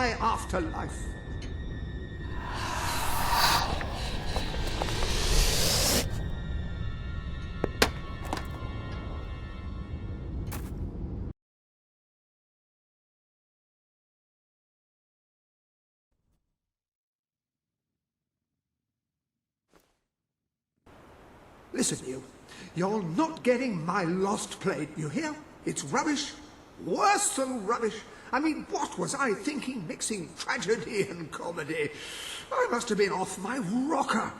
my afterlife. Listen, you. You're not getting my lost plate, you hear? It's rubbish. Worse than rubbish. I mean, what was I thinking mixing tragedy and comedy? I must have been off my rocker.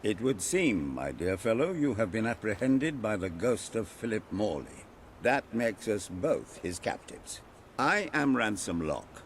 It would seem, my dear fellow, you have been apprehended by the ghost of Philip Morley. That makes us both his captives. I am Ransom Locke.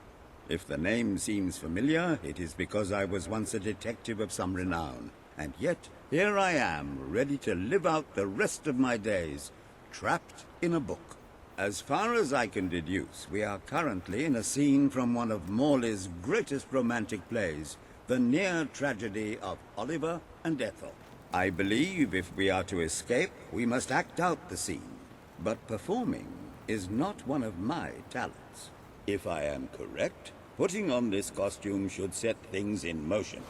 If the name seems familiar, it is because I was once a detective of some renown. And yet, here I am, ready to live out the rest of my days, trapped in a book. As far as I can deduce, we are currently in a scene from one of Morley's greatest romantic plays, the near tragedy of Oliver and Ethel. I believe if we are to escape, we must act out the scene. But performing is not one of my talents. If I am correct, putting on this costume should set things in motion.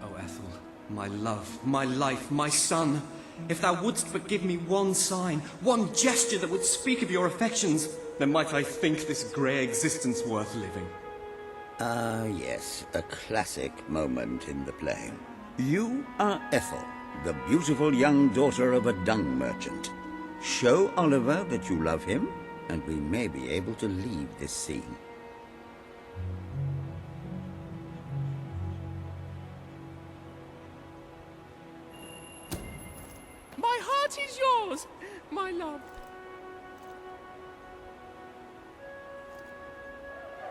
Oh, Ethel, my love, my life, my son. If thou wouldst but give me one sign, one gesture that would speak of your affections, then might I think this grey existence worth living. Ah, yes, a classic moment in the play. You are Ethel, the beautiful young daughter of a dung merchant. Show Oliver that you love him, and we may be able to leave this scene. My heart is yours, my love.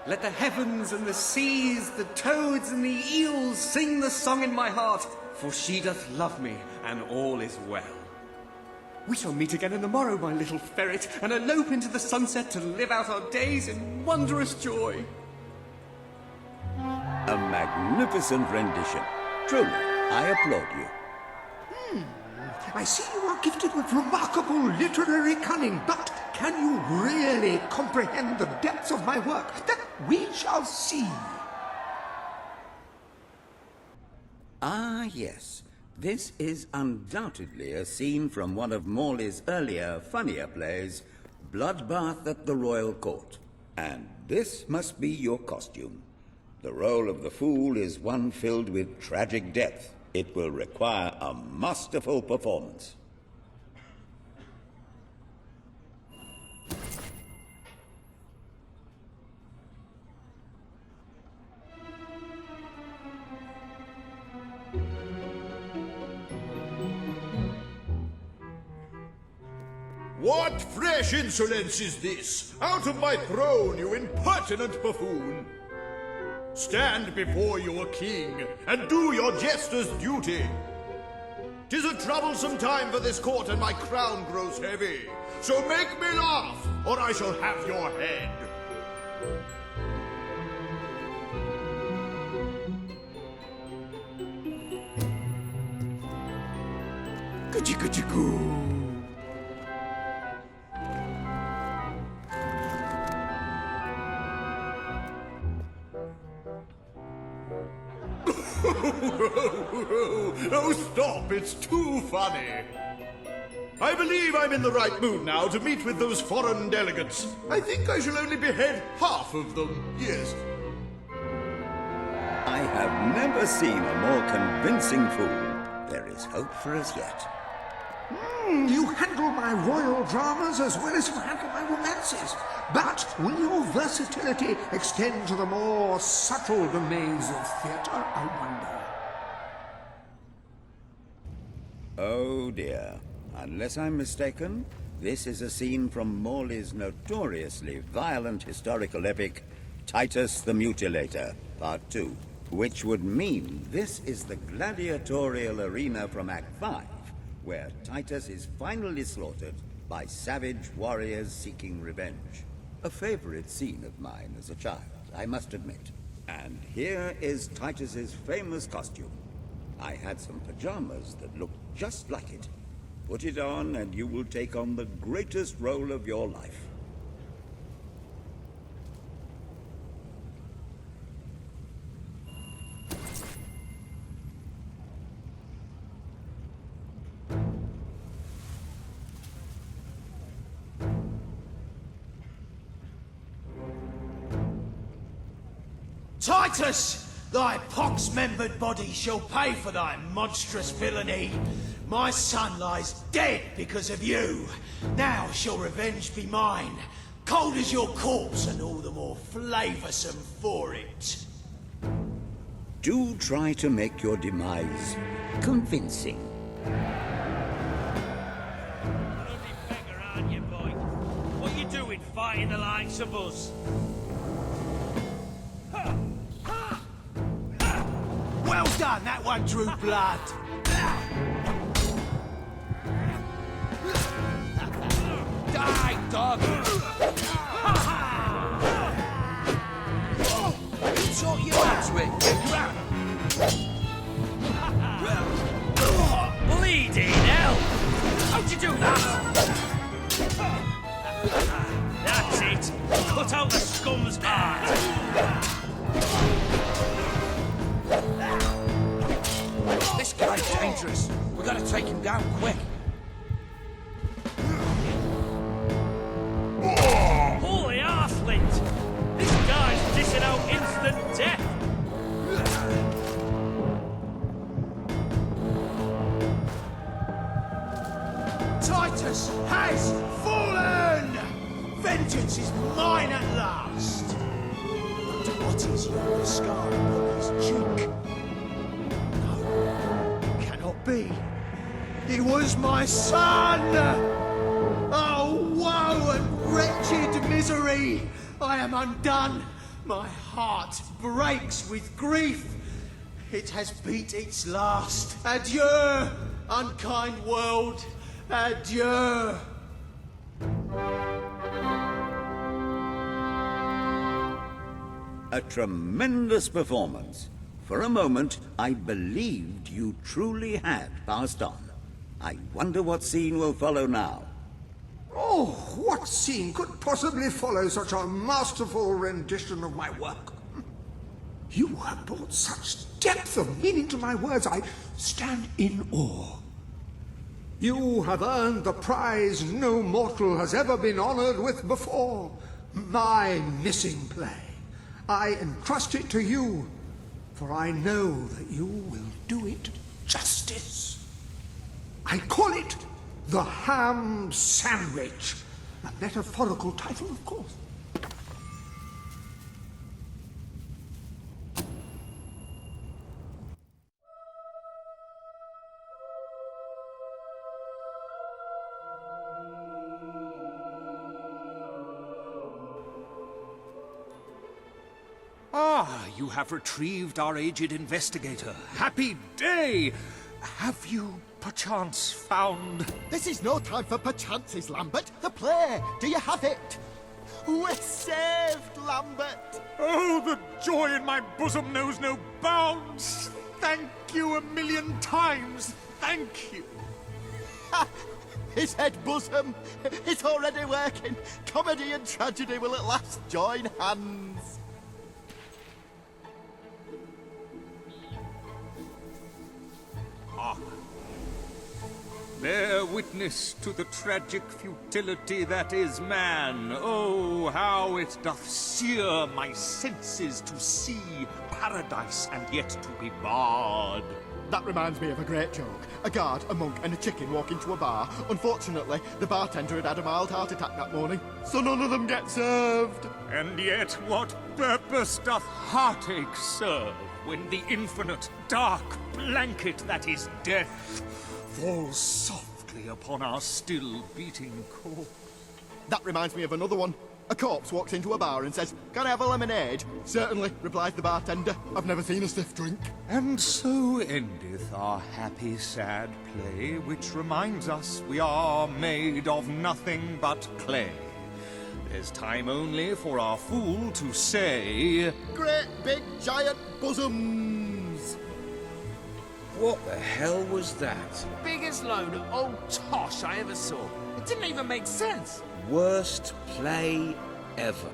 Let the heavens and the seas, the toads and the eels sing the song in my heart, for she doth love me, and all is well. We shall meet again in the morrow, my little ferret, and elope into the sunset to live out our days in wondrous joy. A magnificent rendition. Truly, I applaud you. I see you are gifted with remarkable literary cunning, but can you really comprehend the depths of my work? That we shall see. Ah, yes. This is undoubtedly a scene from one of Morley's earlier, funnier plays, Bloodbath at the Royal Court. And this must be your costume. The role of the fool is one filled with tragic depth. It will require a masterful performance. What fresh insolence is this? Out of my throne, you impertinent buffoon! Stand before your king, and do your jester's duty. 'Tis a troublesome time for this court, and my crown grows heavy. So make me laugh, or I shall have your head. Kuchi-kuchi-goo. Oh, stop, it's too funny. I believe I'm in the right mood now to meet with those foreign delegates. I think I shall only behead half of them, yes. I have never seen a more convincing fool. There is hope for us yet. You handle my royal dramas as well as you handle my romances. But will your versatility extend to the more subtle domains of theatre, I wonder? Oh dear. Unless I'm mistaken, this is a scene from Morley's notoriously violent historical epic, Titus the Mutilator, Part 2, which would mean this is the gladiatorial arena from Act 5, where Titus is finally slaughtered by savage warriors seeking revenge. A favorite scene of mine as a child, I must admit. And here is Titus's famous costume. I had some pajamas that looked just like it. Put it on and you will take on the greatest role of your life. Titus! Thy pox-membered body shall pay for thy monstrous villainy. My son lies dead because of you. Now shall revenge be mine. Cold as your corpse and all the more flavoursome for it. Do try to make your demise convincing. Bloody beggar, aren't you, boy? What you doing fighting the likes of us? Well done, that one drew blood. Die, dog! Who taught you how to it? Bleeding hell! How'd you do that? That's it! Cut out the scum's heart! This guy's dangerous. We gotta take him down quick. Holy arselint! This guy's dishing out instant death! Titus has fallen! Vengeance is mine at last! But what is your scar upon his cheek? No, cannot be. He was my son! Oh, woe and wretched misery! I am undone. My heart breaks with grief. It has beat its last. Adieu, unkind world. Adieu. A tremendous performance. For a moment, I believed you truly had passed on. I wonder what scene will follow now. Oh, what scene could possibly follow such a masterful rendition of my work? You have brought such depth of meaning to my words, I stand in awe. You have earned the prize no mortal has ever been honored with before. My missing play. I entrust it to you, for I know that you will do it justice. I call it The Ham Sandwich. A metaphorical title, of course. Ah, you have retrieved our aged investigator. Happy day! Have you, perchance, found... This is no time for perchances, Lambert. The play! Do you have it? We're saved, Lambert! Oh, the joy in my bosom knows no bounds! Thank you a million times! Thank you! His head bosom! It's already working! Comedy and tragedy will at last join hands! Bear witness to the tragic futility that is man. Oh, how it doth sear my senses to see paradise and yet to be barred. That reminds me of a great joke. A guard, a monk, and a chicken walk into a bar. Unfortunately, the bartender had had a mild heart attack that morning, so none of them get served. And yet what purpose doth heartache serve when the infinite dark blanket that is death falls softly upon our still beating corpse? That reminds me of another one. A corpse walks into a bar and says, "Can I have a lemonade?" "Certainly," replies the bartender. I've never seen a stiff drink. And so endeth our happy, sad play, which reminds us we are made of nothing but clay. There's time only for our fool to say, Great big giant bosoms! What the hell was that? Biggest load of old tosh I ever saw. It didn't even make sense. Worst play ever.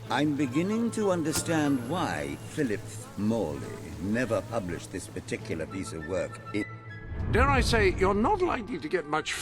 I'm beginning to understand why Philip Morley never published this particular piece of work. Dare I say, you're not likely to get much...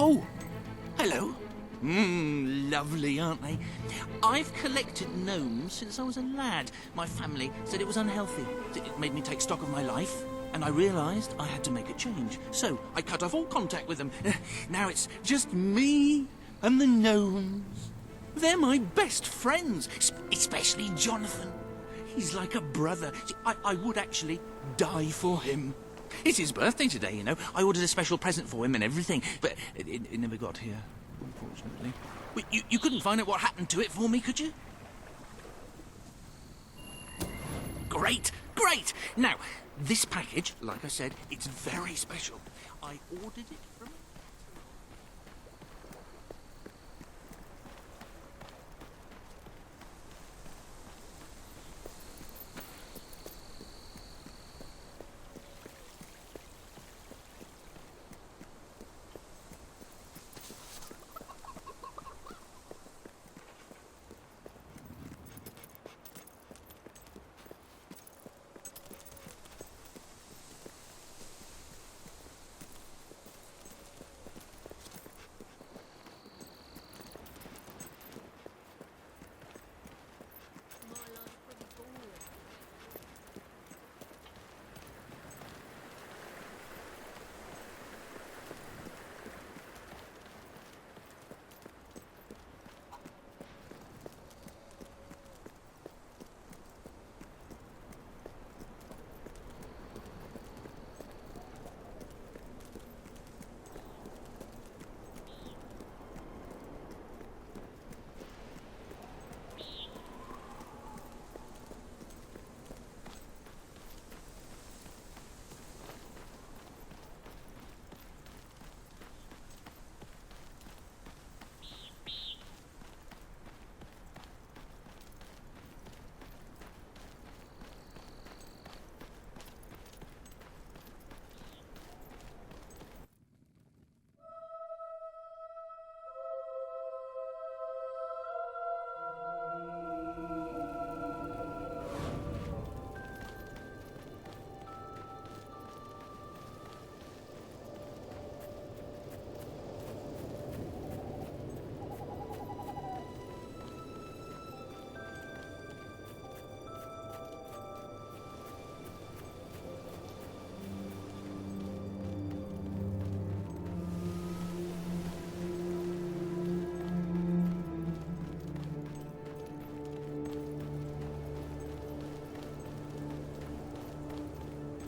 Oh, hello. Lovely, aren't they? I've collected gnomes since I was a lad. My family said it was unhealthy. It made me take stock of my life, and I realised I had to make a change. So I cut off all contact with them. Now it's just me and the gnomes. They're my best friends, especially Jonathan. He's like a brother. See, I would actually die for him. It's his birthday today, you know. I ordered a special present for him and everything, but it never got here, unfortunately. But you couldn't find out what happened to it for me, could you? Great, great! Now, this package, like I said, it's very special. I ordered it from...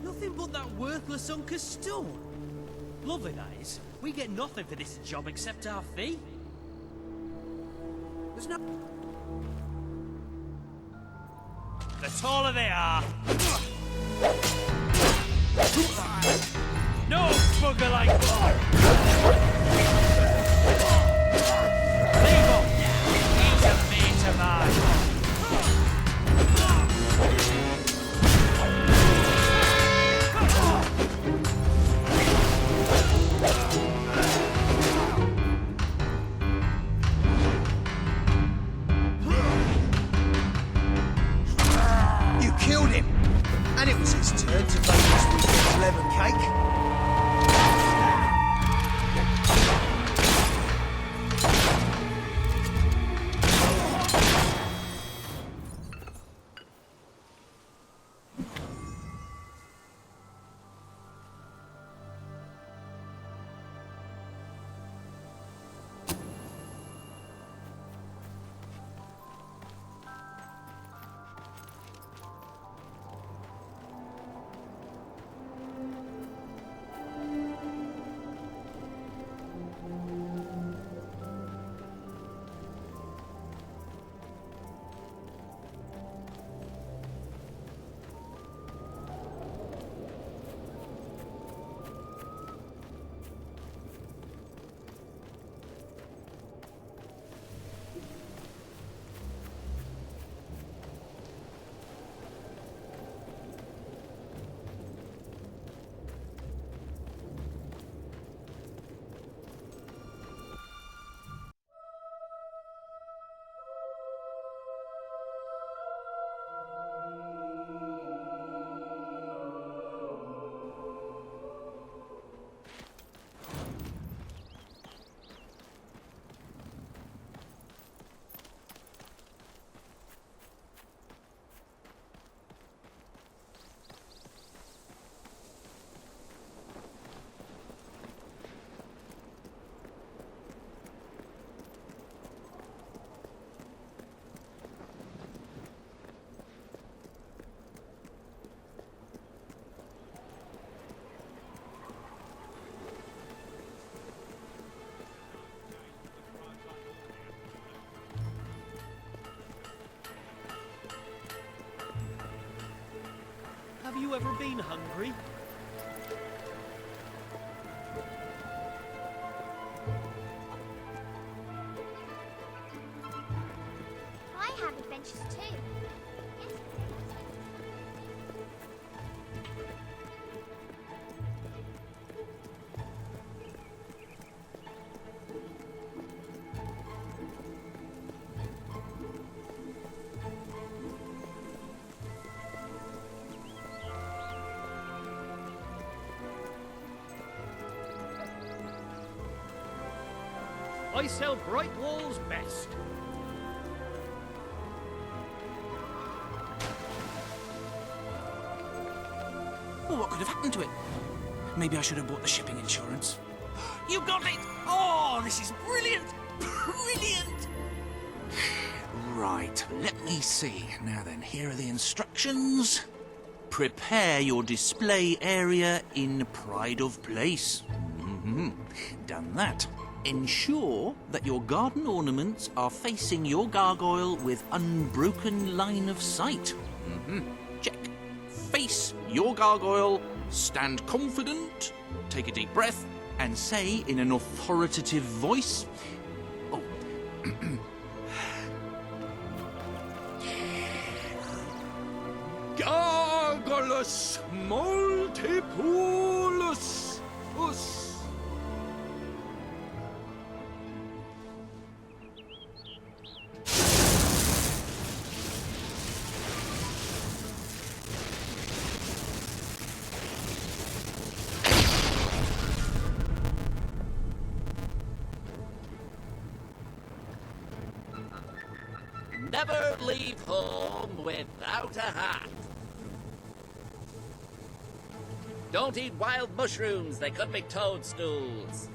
Nothing but that worthless hunk of stone. Lovely that is. We get nothing for this job except our fee. There's no... The taller they are... No bugger like... And it was his turn to bake this weekend's lemon cake. Have you ever been hungry? I have adventures too. I sell Bright Wall's best. Well, what could have happened to it? Maybe I should have bought the shipping insurance. You got it! Oh, this is brilliant! Brilliant! Right, let me see. Now then, here are the instructions. Prepare your display area in pride of place. Done that. Ensure that your garden ornaments are facing your gargoyle with unbroken line of sight. Check. Face your gargoyle, stand confident, take a deep breath, and say in an authoritative voice, oh, Gargulus multipulus us. Never leave home without a hat. Don't eat wild mushrooms, they could be toadstools.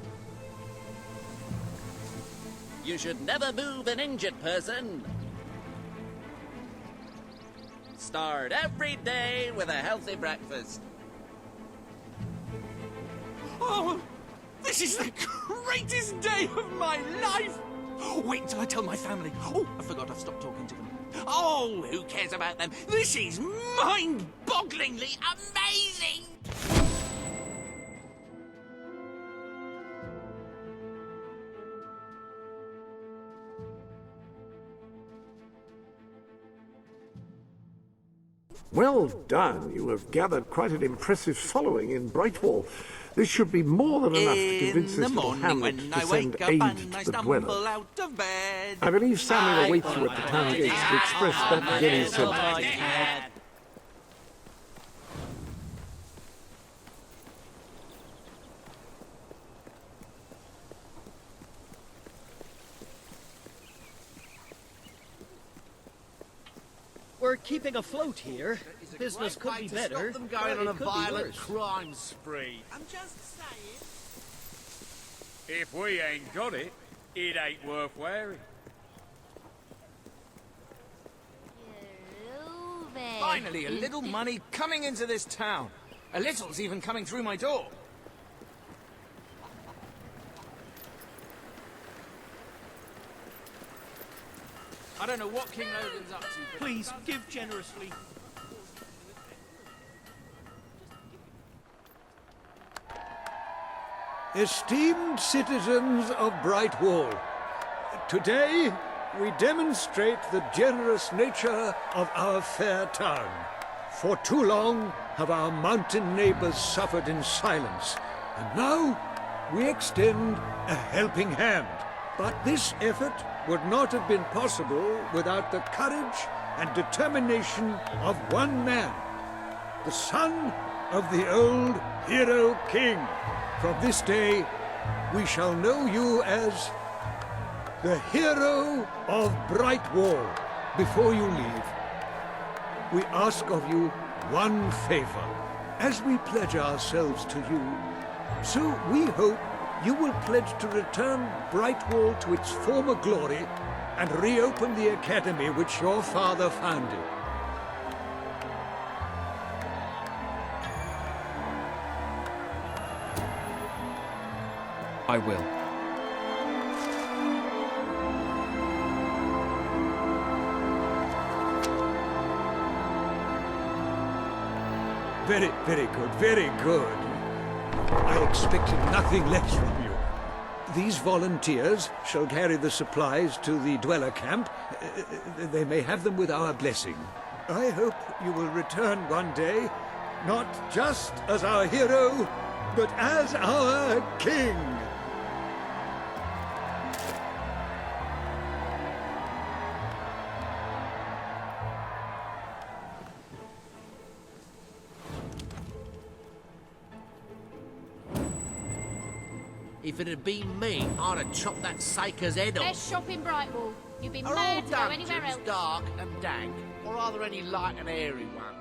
You should never move an injured person. Start every day with a healthy breakfast. oh, this is the greatest day of my life! Wait until I tell my family. Oh, I forgot I've stopped talking to them. Oh, who cares about them? This is mind-bogglingly amazing! Well done. You have gathered quite an impressive following in Brightwall. This should be more than enough to convince this little hamlet to send aid to the dweller. I believe Samuel awaits you at the town gates to express that very sentiment. We're keeping afloat here. Business could be better. Stop them going on but a it could be violent worse. crime spree. I'm just saying. If we ain't got it, it ain't worth wearing. Finally, a little money coming into this town. A little's even coming through my door. I don't know what King Logan's up to, but... Please, give generously. Esteemed citizens of Brightwall, today we demonstrate the generous nature of our fair town. For too long have our mountain neighbors suffered in silence, and now we extend a helping hand. But this effort would not have been possible without the courage and determination of one man, the son of the old hero king. From this day, we shall know you as the hero of Brightwall. Before you leave, we ask of you one favor. As we pledge ourselves to you, so we hope you will pledge to return Brightwall to its former glory and reopen the academy which your father founded. I will. Very, very good, very good. I expected nothing less from you. These volunteers shall carry the supplies to the dweller camp. They may have them with our blessing. I hope you will return one day, not just as our hero, but as our king. If it had been me, I'd have chopped that Saker's head off. Let's shop in Brightwall. You'd be Are all mad to go anywhere dungeons else. dark and dank, or are there any light and airy ones?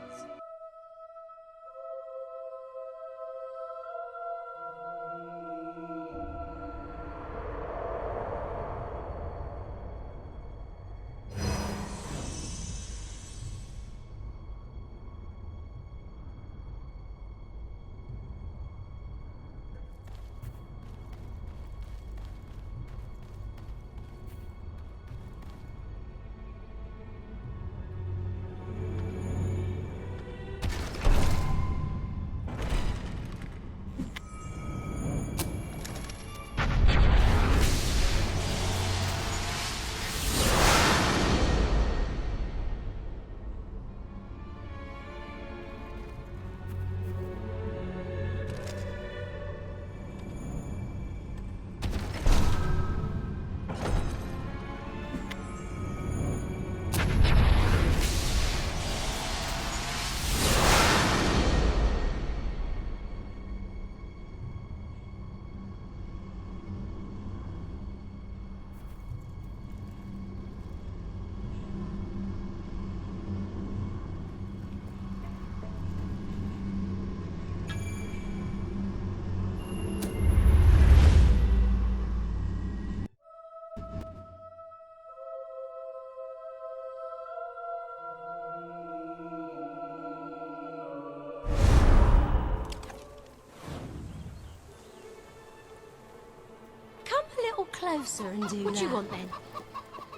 Closer and do What do you want then?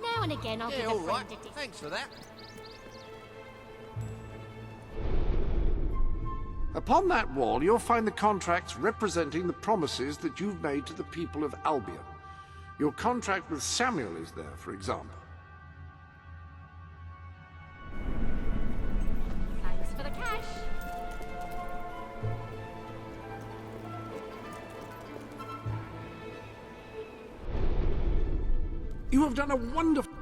Now and again I'll give a all friend right. a dip. Thanks for that. Upon that wall, you'll find the contracts representing the promises that you've made to the people of Albion. Your contract with Samuel is there, for example. Thanks for the cash. You have done a wonderful...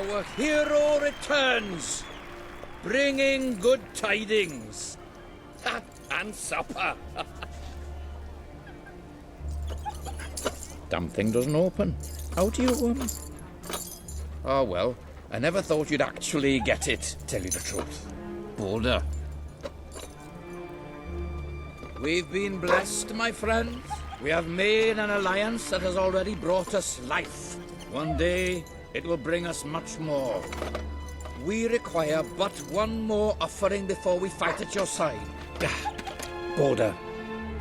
Our hero returns, bringing good tidings. And supper. Damn thing doesn't open. How do you, Oh, well, I never thought you'd actually get it, tell you the truth. Boulder. We've been blessed, my friends. We have made an alliance that has already brought us life. One day, it will bring us much more. We require but one more offering before we fight at your side. Boulder,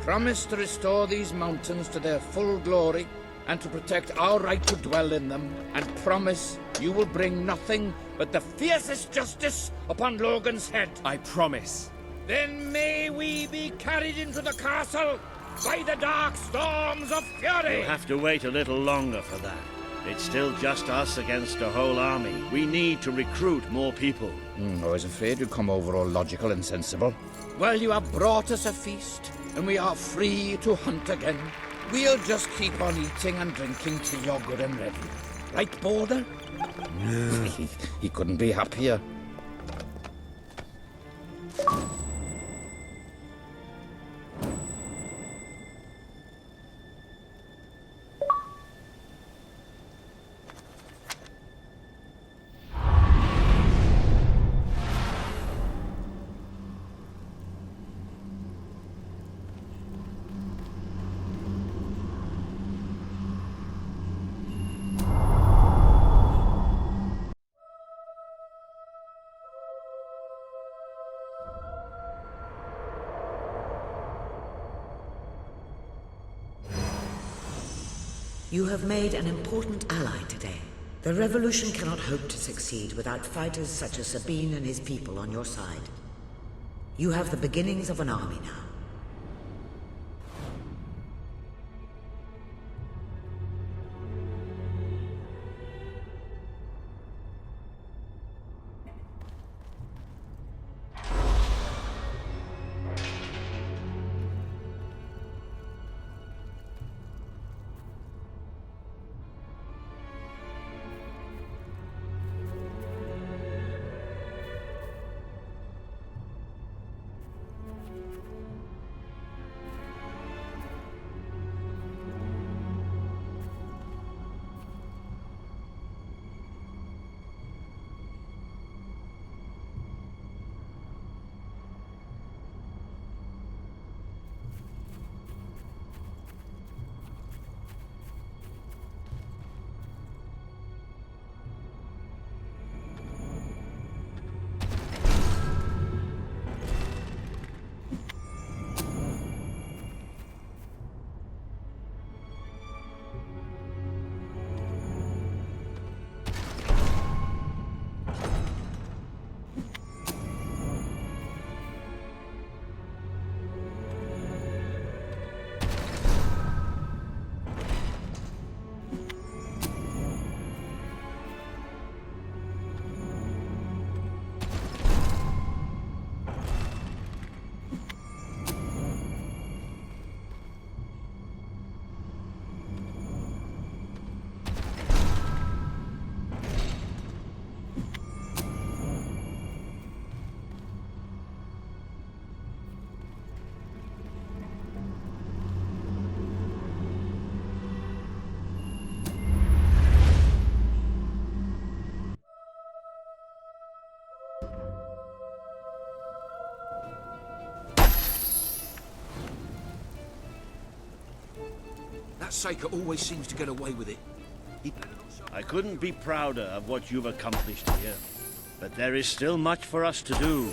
promise to restore these mountains to their full glory and to protect our right to dwell in them, and promise you will bring nothing but the fiercest justice upon Logan's head. I promise. Then may we be carried into the castle by the dark storms of fury! You'll have to wait a little longer for that. It's still just us against a whole army. We need to recruit more people. I was afraid you'd come over all logical and sensible. Well, you have brought us a feast, and we are free to hunt again. We'll just keep on eating and drinking till you're good and ready. Right, Boulder? He couldn't be happier. You have made an important ally today. The revolution cannot hope to succeed without fighters such as Sabine and his people on your side. You have the beginnings of an army now. That Saker always seems to get away with it. I couldn't be prouder of what you've accomplished here. But there is still much for us to do,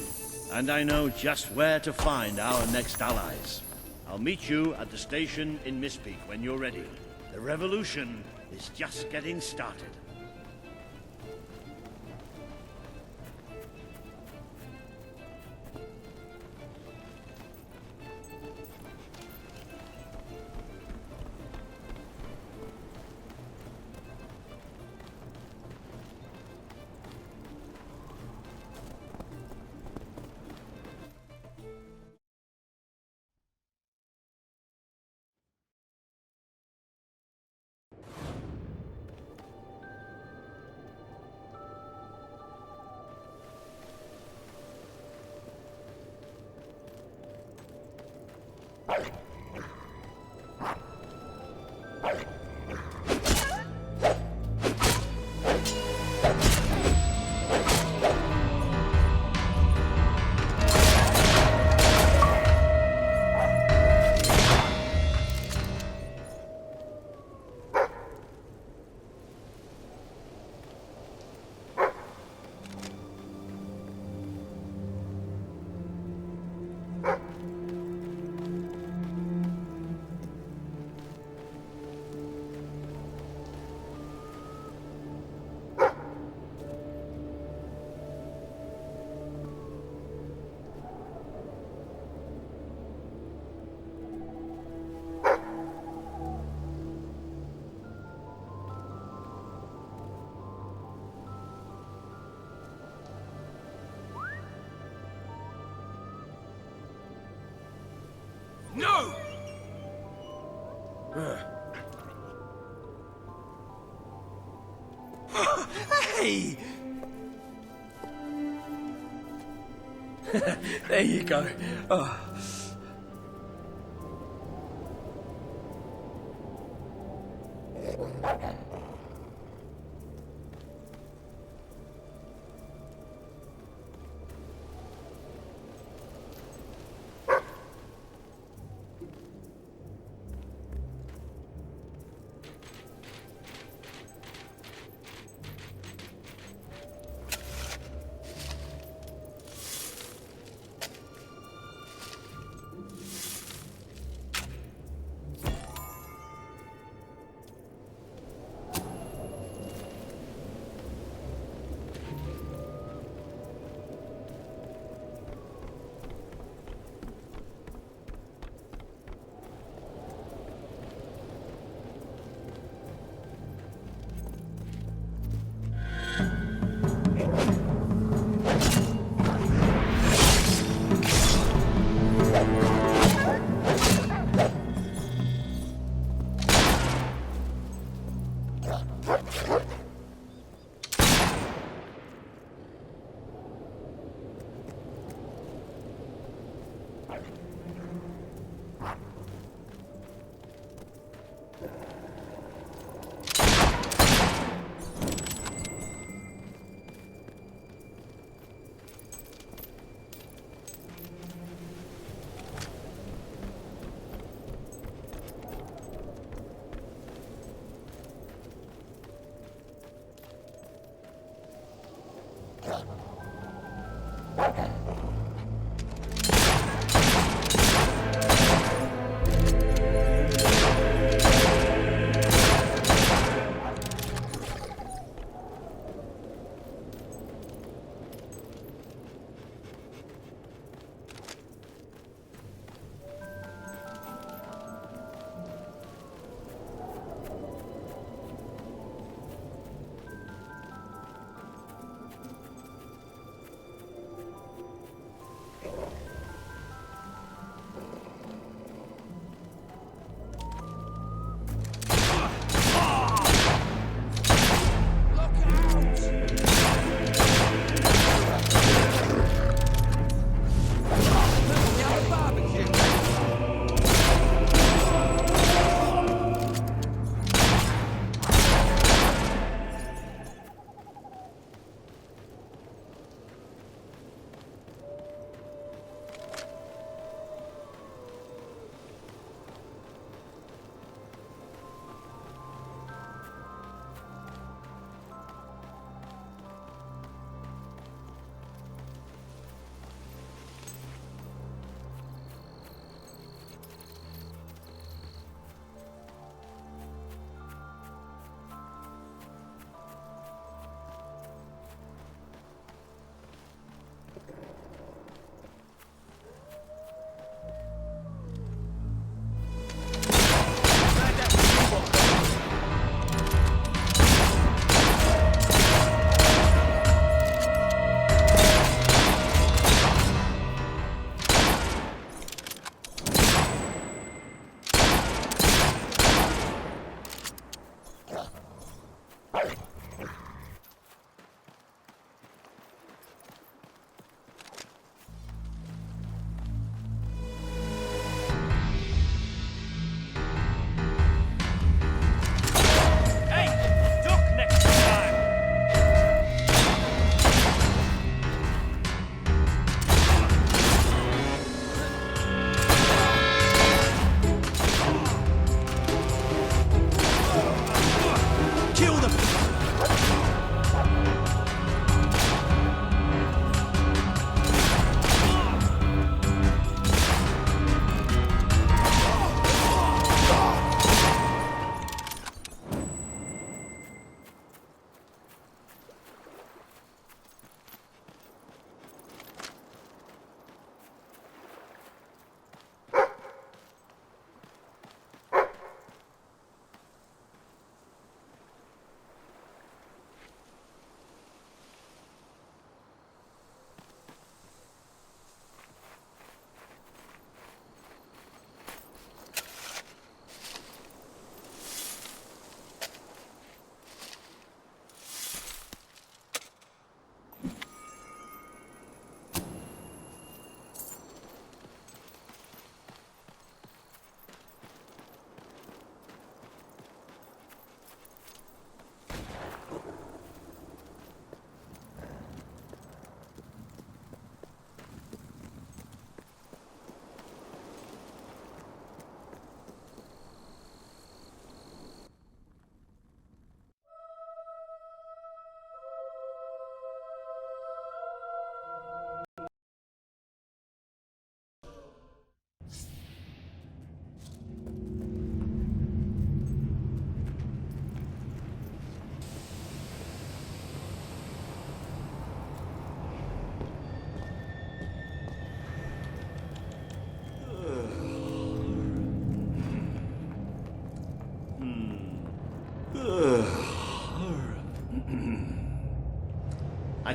and I know just where to find our next allies. I'll meet you at the station in Mistpeak when you're ready. The revolution is just getting started. No! Hey! There you go. Oh.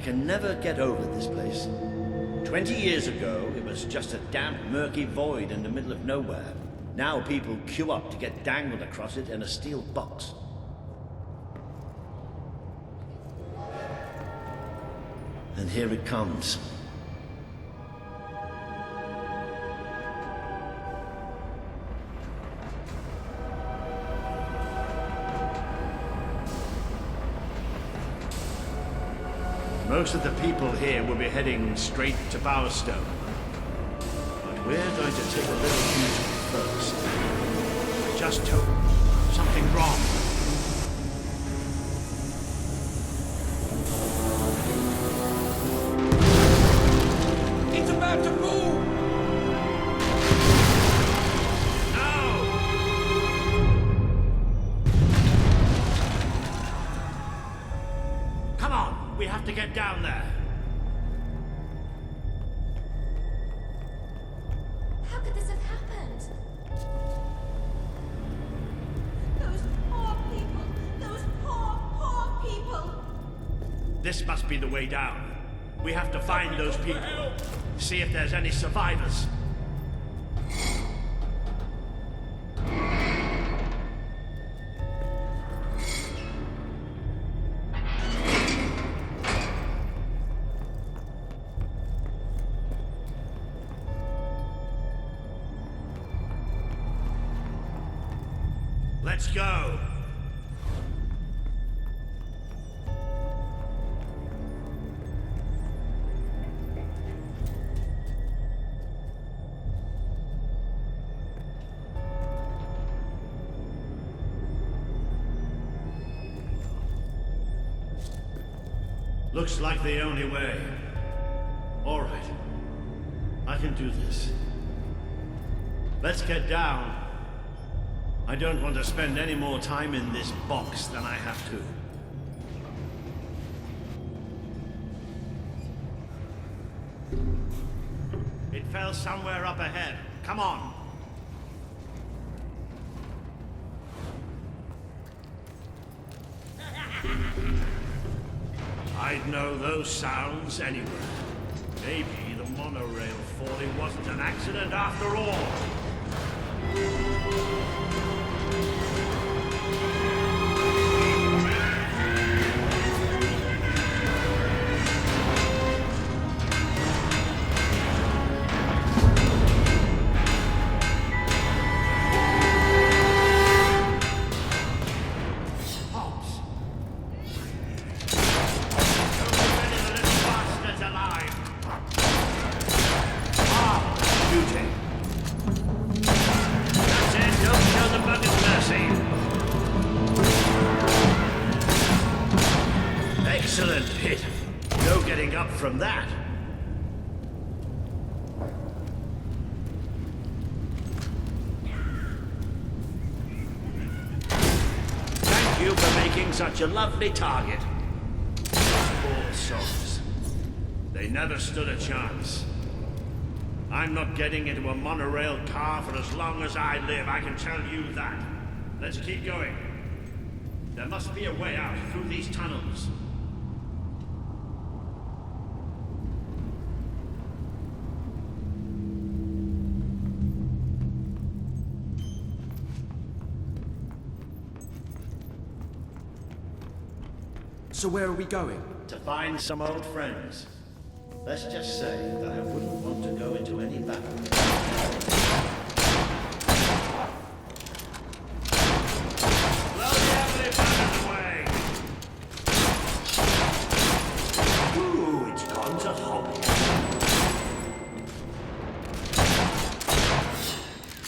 can never get over this place. 20 years ago, it was just a damp, murky void in the middle of nowhere. Now people queue up to get dangled across it in a steel box. And here it comes. Most of the people here will be heading straight to Bowerstone. But we're going to take a little detour first. Just hope something wrong. It's about to move! Come on, we have to get down there. How could this have happened? Those poor people! Those poor, poor people! This must be the way down. We have to find those people. See if there's any survivors. Let's go. Looks like the only way. All right. I can do this. Let's get down. I don't want to spend any more time in this box than I have to. It fell somewhere up ahead. Come on. I'd know those sounds anywhere. Maybe the monorail falling wasn't an accident after all. Excellent hit. No getting up from that. Thank you for making such a lovely target. Poor souls. They never stood a chance. I'm not getting into a monorail car for as long as I live, I can tell you that. Let's keep going. There must be a way out through these tunnels. So where are we going? To find some old friends. Let's just say that I wouldn't want to go into any battle.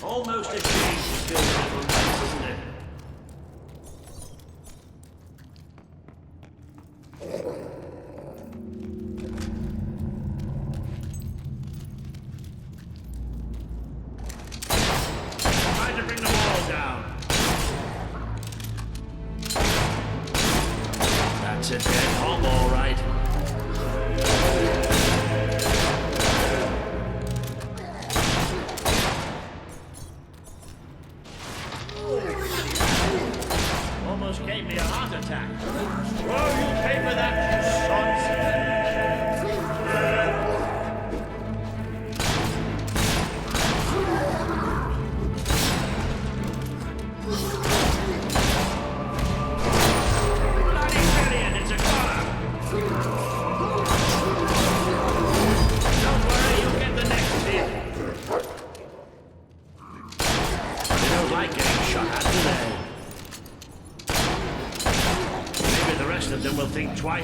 Almost a shame to kill little mice, isn't it? Trying to bring the wall down. That's a dead hog, all right.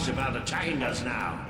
twice about attacking us now.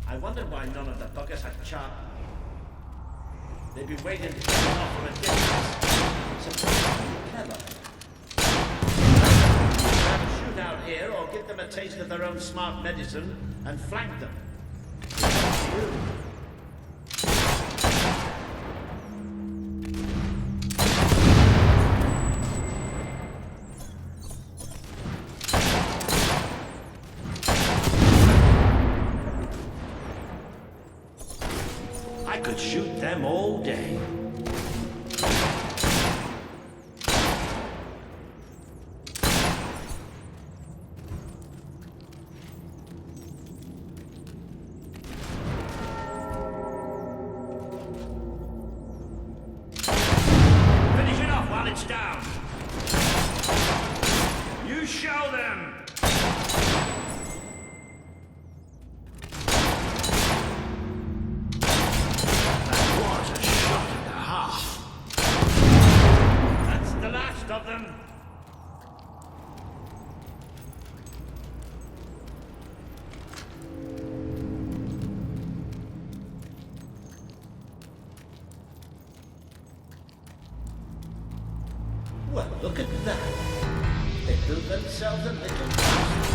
I wondered why none of the buggers had charged. They'd be waiting to kill off from a distance. Surprisingly clever. Have a shootout here, or give them a taste of their own smart medicine and flank them. I could shoot them all day. Finish it off while it's down. You show them! Of them. Well, look at that. They built themselves a little house.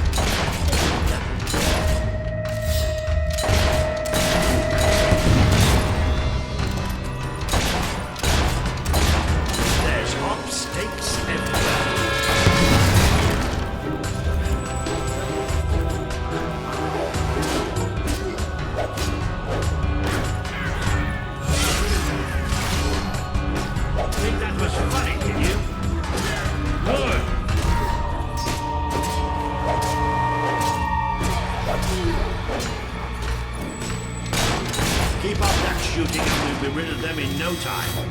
There's hop steaks everywhere. Think that was funny, did you? Good. Keep up that shooting and we'll be rid of them in no time.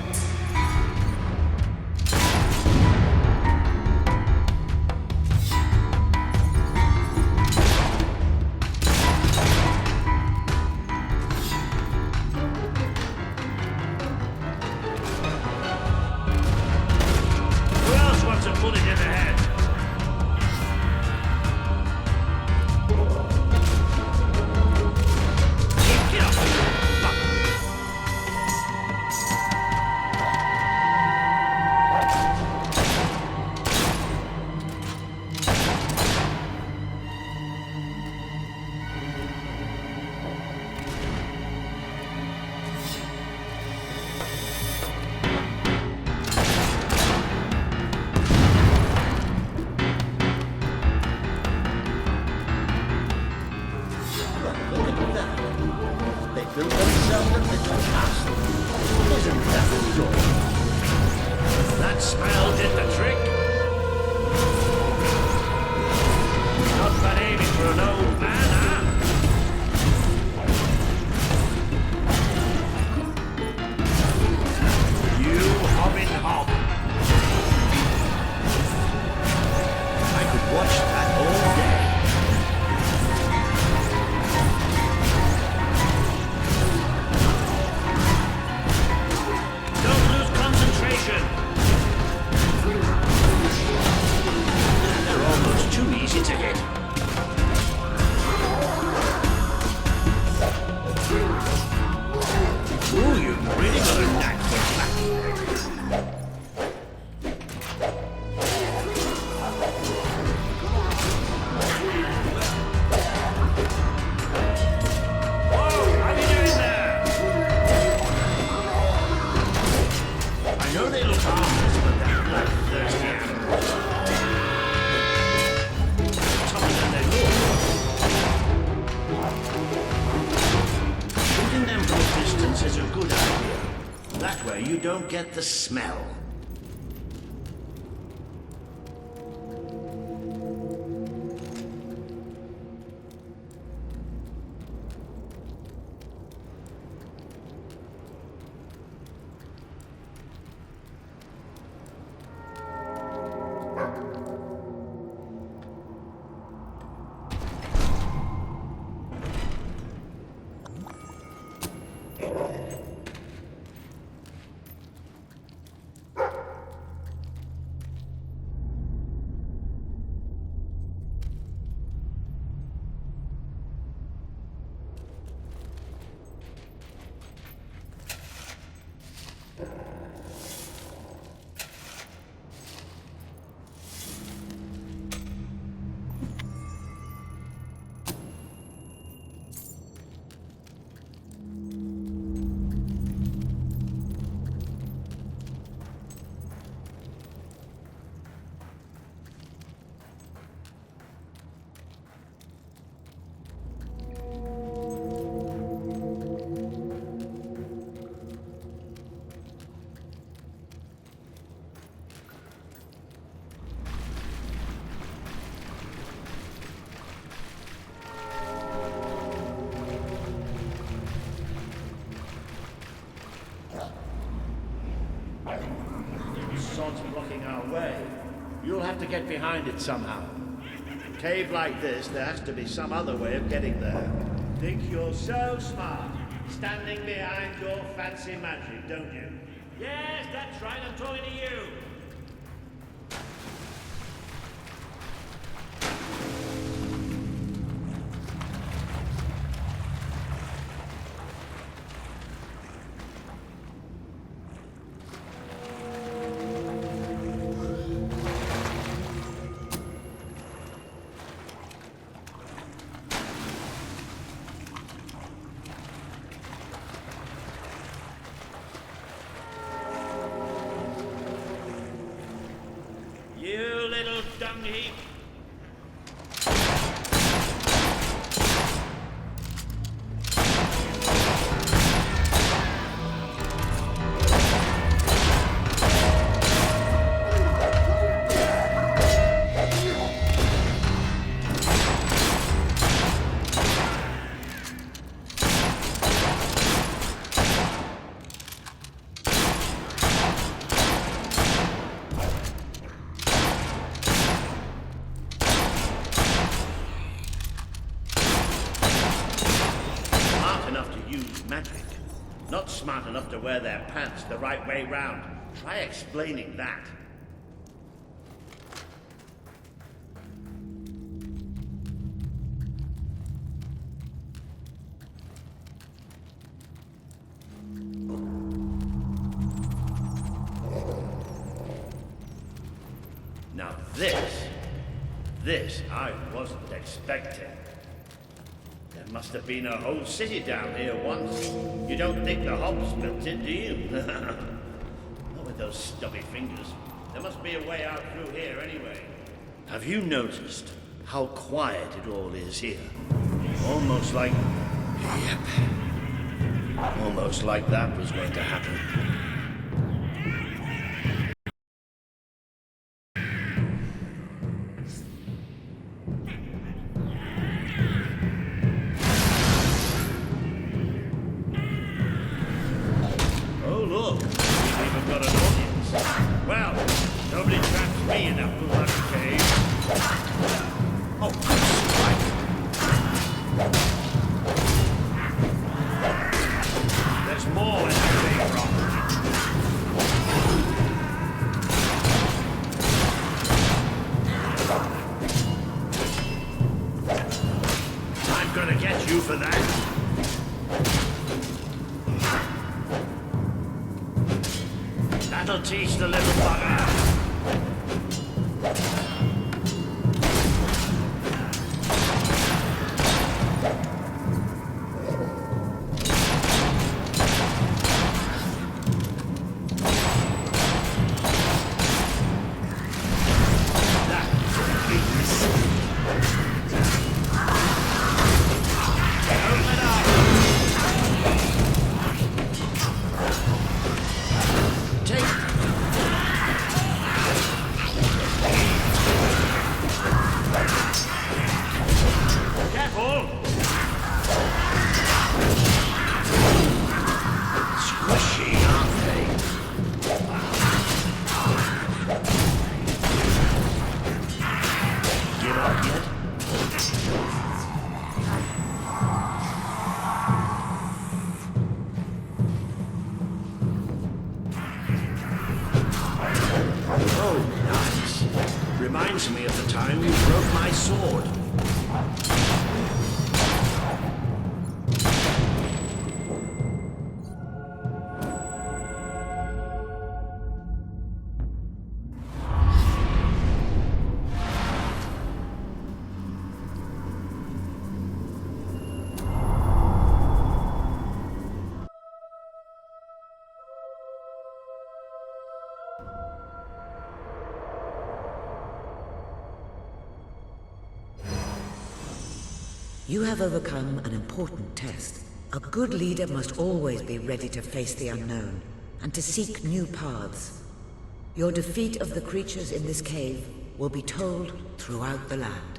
Who else wants a bullet in the head? Get up! Look at that. They built themselves a little castle. Isn't that good? That spell did the trick. Not bad aiming for an old man, huh? You hobbin' hob. I could watch that all day. Don't lose concentration. get the smell. Sod's blocking our way. You'll have to get behind it somehow. In a cave like this, there has to be some other way of getting there. Think you're so smart, standing behind your fancy magic, don't you? Yes, that's right, I'm talking to you. You little dung heap. Magic. Not smart enough to wear their pants the right way round. Try explaining that. Now this I wasn't expecting. There must have been a whole city down here once. You don't think the hops built it, do you? Not with those stubby fingers. There must be a way out through here anyway. Have you noticed how quiet it all is here? Almost like... Yep. Almost like that was going to happen. That'll teach the little bugger. Reminds me of the time you broke my sword. You have overcome an important test. A good leader must always be ready to face the unknown and to seek new paths. Your defeat of the creatures in this cave will be told throughout the land.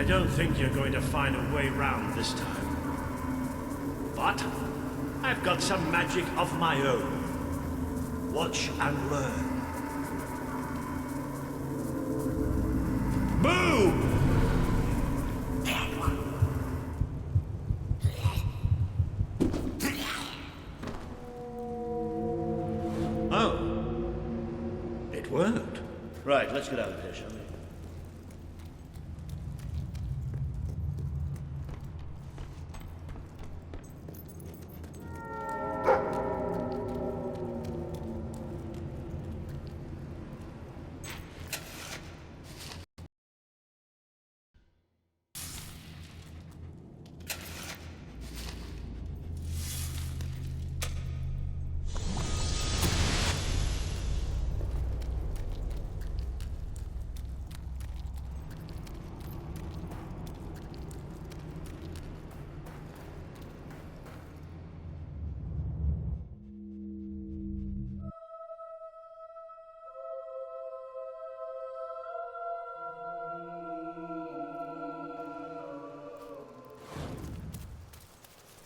I don't think you're going to find a way round this time. But I've got some magic of my own. Watch and learn. Boom! Oh. It worked. Right, let's get out of here, shall we?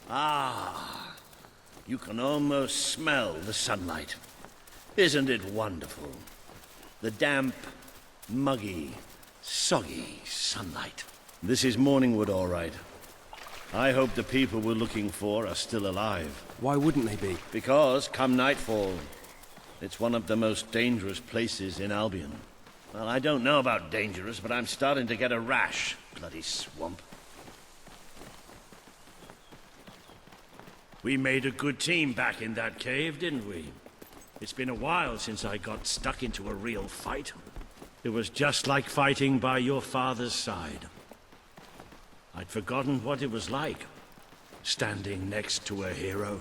Ah, you can almost smell the sunlight. Isn't it wonderful? The damp, muggy, soggy sunlight. This is Morningwood, all right. I hope the people we're looking for are still alive. Why wouldn't they be? Because, come nightfall, it's one of the most dangerous places in Albion. Well, I don't know about dangerous, but I'm starting to get a rash. Bloody swamp. We made a good team back in that cave, didn't we? It's been a while since I got stuck into a real fight. It was just like fighting by your father's side. I'd forgotten what it was like, standing next to a hero.